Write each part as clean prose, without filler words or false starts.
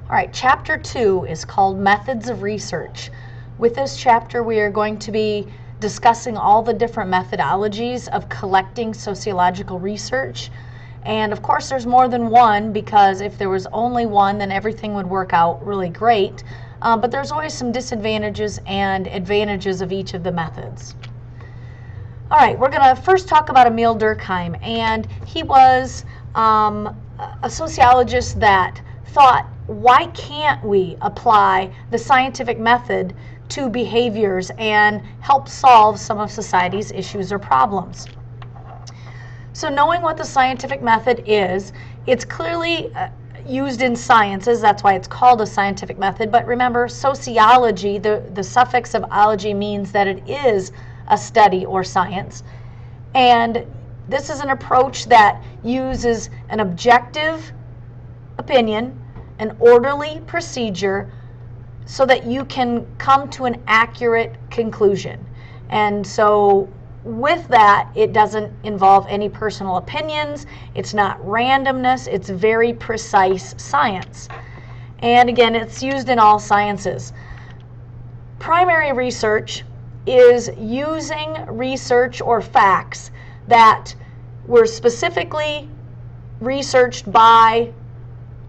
All right, Chapter 2 is called Methods of Research. With this chapter, we are going to be discussing all the different methodologies of collecting sociological research. And of course, there's more than one, because if there was only one, then everything would work out really great. But there's always some disadvantages and advantages of each of the methods. All right, we're going to first talk about Emil Durkheim. And he was a sociologist that thought, why can't we apply the scientific method to behaviors and help solve some of society's issues or problems? So knowing what the scientific method is, it's clearly used in sciences. That's why it's called a scientific method. But remember, sociology, the suffix of ology means that it is a study or science. And this is an approach that uses an objective opinion, an orderly procedure, so that you can come to an accurate conclusion. And so with that, it doesn't involve any personal opinions, it's not randomness, it's very precise science. And again, it's used in all sciences. Primary research is using research or facts that were specifically researched by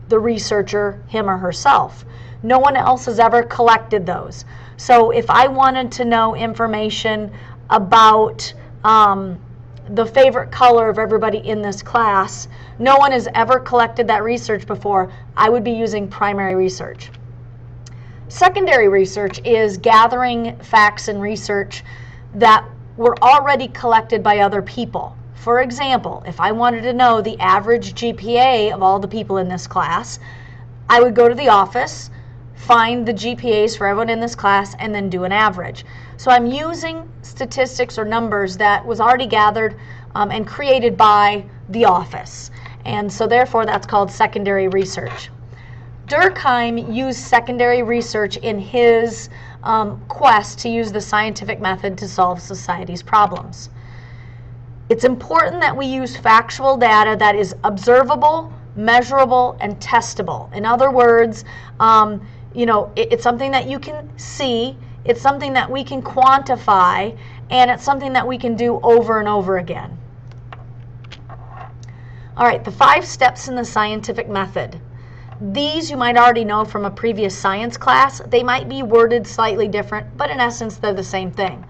the researcher, him or herself. No one else has ever collected those. So if I wanted to know information about the favorite color of everybody in this class, no one has ever collected that research before, I would be using primary research. Secondary research is gathering facts and research that were already collected by other people. For example, if I wanted to know the average GPA of all the people in this class, I would go to the office, find the GPAs for everyone in this class, and then do an average. So I'm using statistics or numbers that was already gathered and created by the office. And so therefore that's called secondary research. Durkheim used secondary research in his quest to use the scientific method to solve society's problems. It's important that we use factual data that is observable, measurable, and testable. In other words, it's something that you can see, it's something that we can quantify, and it's something that we can do over and over again. All right, the 5 steps in the scientific method. These you might already know from a previous science class. They might be worded slightly different, but in essence they're the same thing.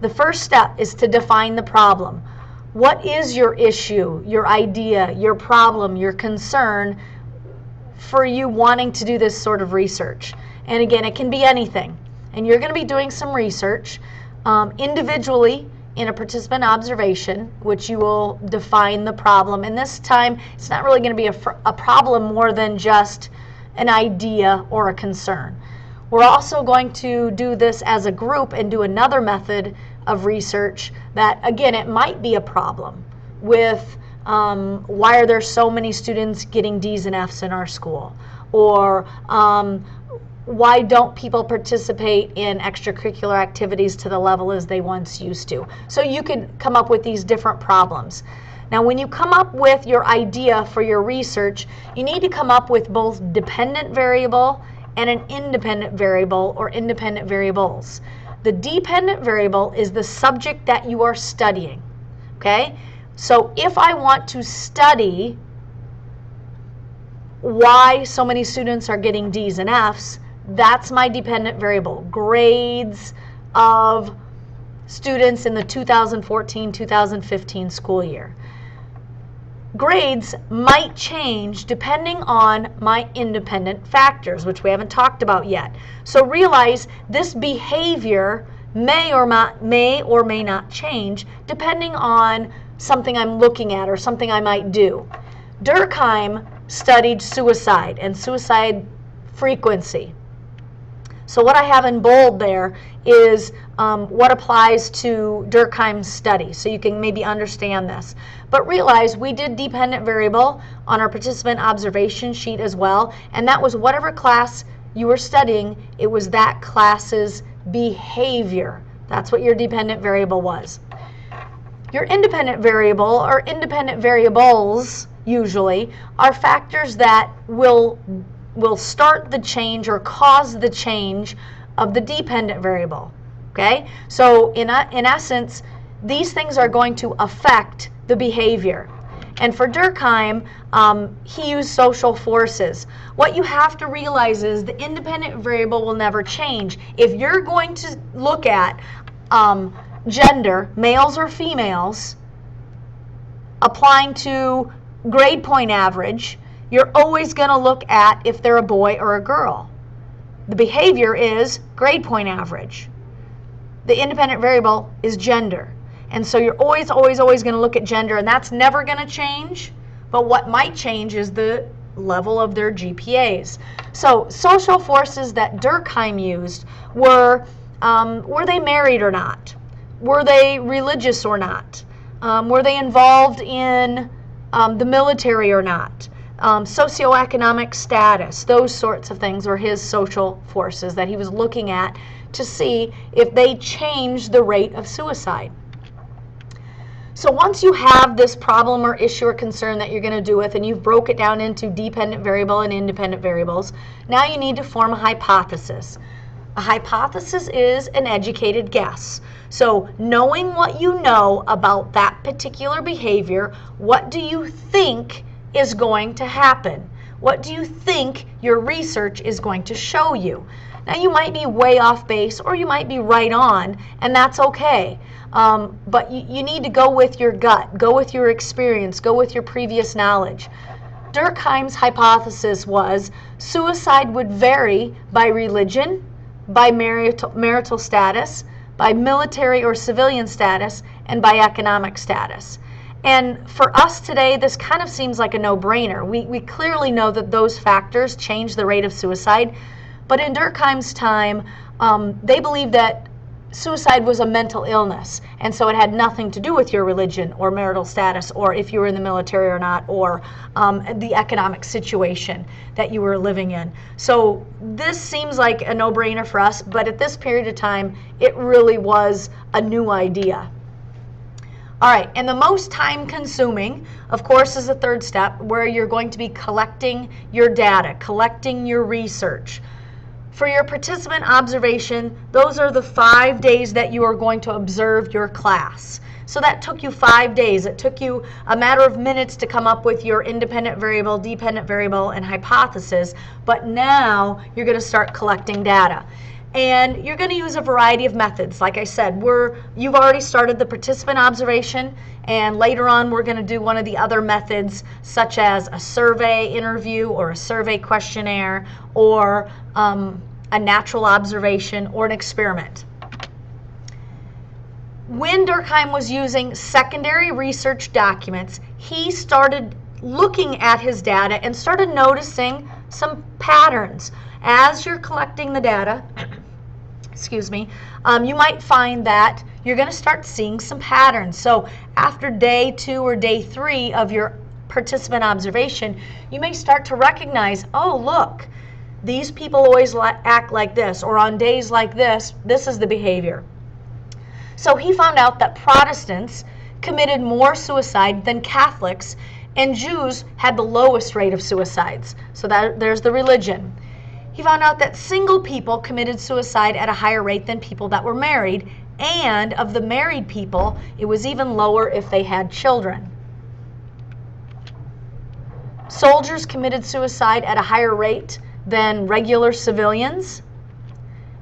The first step is to define the problem. What is your issue, your idea, your problem, your concern for you wanting to do this sort of research? And again, it can be anything. And you're going to be doing some research individually in a participant observation, which you will define the problem. And this time, it's not really going to be a problem more than just an idea or a concern. We're also going to do this as a group and do another method of research that, again, it might be a problem with why are there so many students getting D's and F's in our school? Or why don't people participate in extracurricular activities to the level as they once used to? So you could come up with these different problems. Now, when you come up with your idea for your research, you need to come up with both dependent variable and an independent variable or independent variables. The dependent variable is the subject that you are studying, okay? So if I want to study why so many students are getting D's and F's, that's my dependent variable. Grades of students in the 2014-2015 school year. Grades might change depending on my independent factors, which we haven't talked about yet. So realize this behavior may or may not change depending on something I'm looking at or something I might do. Durkheim studied suicide and suicide frequency. So what I have in bold there is what applies to Durkheim's study, so you can maybe understand this. But realize we did dependent variable on our participant observation sheet as well, and that was whatever class you were studying, it was that class's behavior. That's what your dependent variable was. Your independent variable, or independent variables, usually, are factors that will will start the change or cause the change of the dependent variable. Okay? So in essence, these things are going to affect the behavior. And for Durkheim, he used social forces. What you have to realize is the independent variable will never change. If you're going to look at gender, males or females, applying to grade point average, you're always going to look at if they're a boy or a girl. The behavior is grade point average. The independent variable is gender. And so you're always going to look at gender, and that's never going to change. But what might change is the level of their GPAs. So social forces that Durkheim used were they married or not? Were they religious or not? Were they involved in the military or not? Socioeconomic status, those sorts of things were his social forces that he was looking at to see if they changed the rate of suicide. So once you have this problem or issue or concern that you're going to do with, and you've broke it down into dependent variable and independent variables, now you need to form a hypothesis. A hypothesis is an educated guess. So knowing what you know about that particular behavior, what do you think is going to happen? What do you think your research is going to show you? Now you might be way off base or you might be right on, and that's okay. But you need to go with your gut, go with your experience, go with your previous knowledge. Durkheim's hypothesis was suicide would vary by religion, by marital status, by military or civilian status, and by economic status. And for us today, this kind of seems like a no-brainer. We clearly know that those factors change the rate of suicide. But in Durkheim's time, they believed that suicide was a mental illness, and so it had nothing to do with your religion or marital status or if you were in the military or not, or the economic situation that you were living in. So this seems like a no-brainer for us, but at this period of time, it really was a new idea. All right, and the most time-consuming, of course, is the third step, where you're going to be collecting your data, collecting your research. For your participant observation, those are the 5 days that you are going to observe your class. So that took you 5 days. It took you a matter of minutes to come up with your independent variable, dependent variable, and hypothesis. But now you're going to start collecting data. And you're going to use a variety of methods. Like I said, you've already started the participant observation, and later on we're going to do one of the other methods, such as a survey interview or a survey questionnaire or a natural observation or an experiment. When Durkheim was using secondary research documents, he started looking at his data and started noticing some patterns. As you're collecting the data, excuse me, you might find that you're going to start seeing some patterns. So after day 2 or day 3 of your participant observation, you may start to recognize, oh, look, these people always act like this, or on days like this is the behavior. So he found out that Protestants committed more suicide than Catholics, and Jews had the lowest rate of suicides. So there's the religion. He found out that single people committed suicide at a higher rate than people that were married, and of the married people, it was even lower if they had children. Soldiers committed suicide at a higher rate than regular civilians,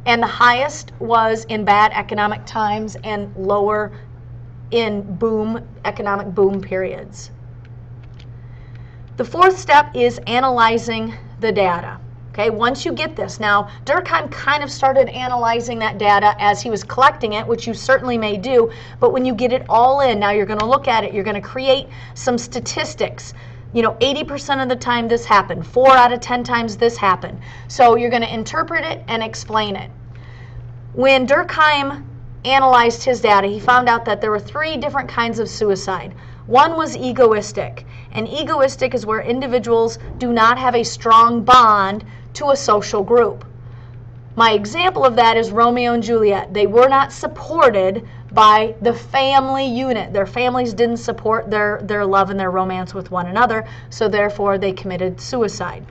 and the highest was in bad economic times and lower in economic boom periods. The fourth step is analyzing the data. Okay, once you get this, now Durkheim kind of started analyzing that data as he was collecting it, which you certainly may do, but when you get it all in, now you're going to look at it, you're going to create some statistics. 80% of the time this happened, 4 out of 10 times this happened. So you're going to interpret it and explain it. When Durkheim analyzed his data, he found out that there were 3 different kinds of suicide. One was egoistic, and egoistic is where individuals do not have a strong bond to a social group. My example of that is Romeo and Juliet. They were not supported by the family unit. Their families didn't support their love and their romance with one another, so therefore they committed suicide.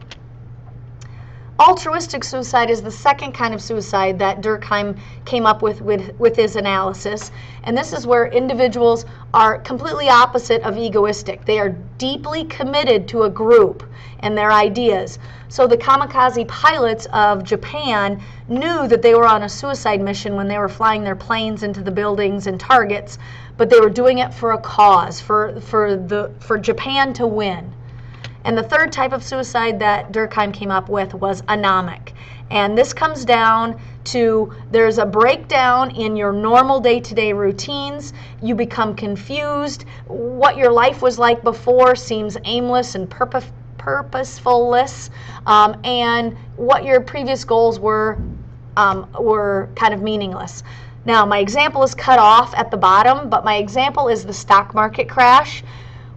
Altruistic suicide is the second kind of suicide that Durkheim came up with his analysis. And this is where individuals are completely opposite of egoistic. They are deeply committed to a group and their ideas. So the kamikaze pilots of Japan knew that they were on a suicide mission when they were flying their planes into the buildings and targets, but they were doing it for a cause, for Japan to win. And the third type of suicide that Durkheim came up with was anomic. And this comes down to there's a breakdown in your normal day-to-day routines. You become confused. What your life was like before seems aimless and purposeful-less. And what your previous goals were kind of meaningless. Now, my example is cut off at the bottom, but my example is the stock market crash.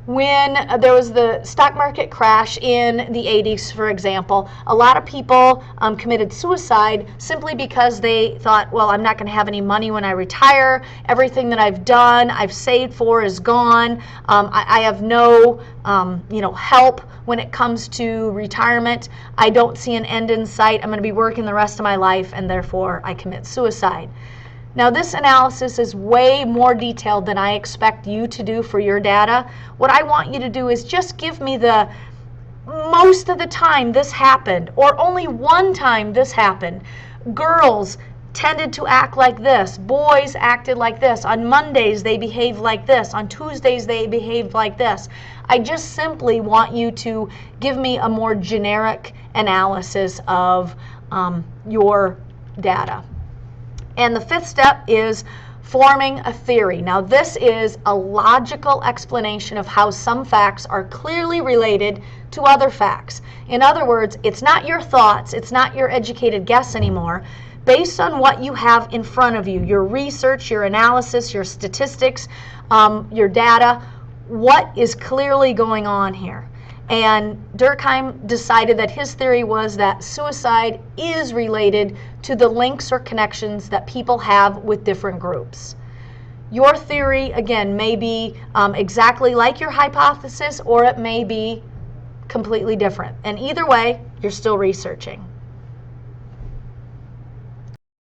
When there was the stock market crash in the 80s, for example, a lot of people committed suicide simply because they thought, well, I'm not going to have any money when I retire. Everything that I've done, I've saved for is gone. I have no help when it comes to retirement. I don't see an end in sight. I'm going to be working the rest of my life, and therefore I commit suicide. Now, this analysis is way more detailed than I expect you to do for your data. What I want you to do is just give me the most of the time this happened, or only one time this happened. Girls tended to act like this. Boys acted like this. On Mondays, they behaved like this. On Tuesdays, they behaved like this. I just simply want you to give me a more generic analysis of your data. And the fifth step is forming a theory. Now, this is a logical explanation of how some facts are clearly related to other facts. In other words, it's not your thoughts, it's not your educated guess anymore. Based on what you have in front of you, your research, your analysis, your statistics, your data, what is clearly going on here? And Durkheim decided that his theory was that suicide is related to the links or connections that people have with different groups. Your theory, again, may be exactly like your hypothesis, or it may be completely different. And either way, you're still researching.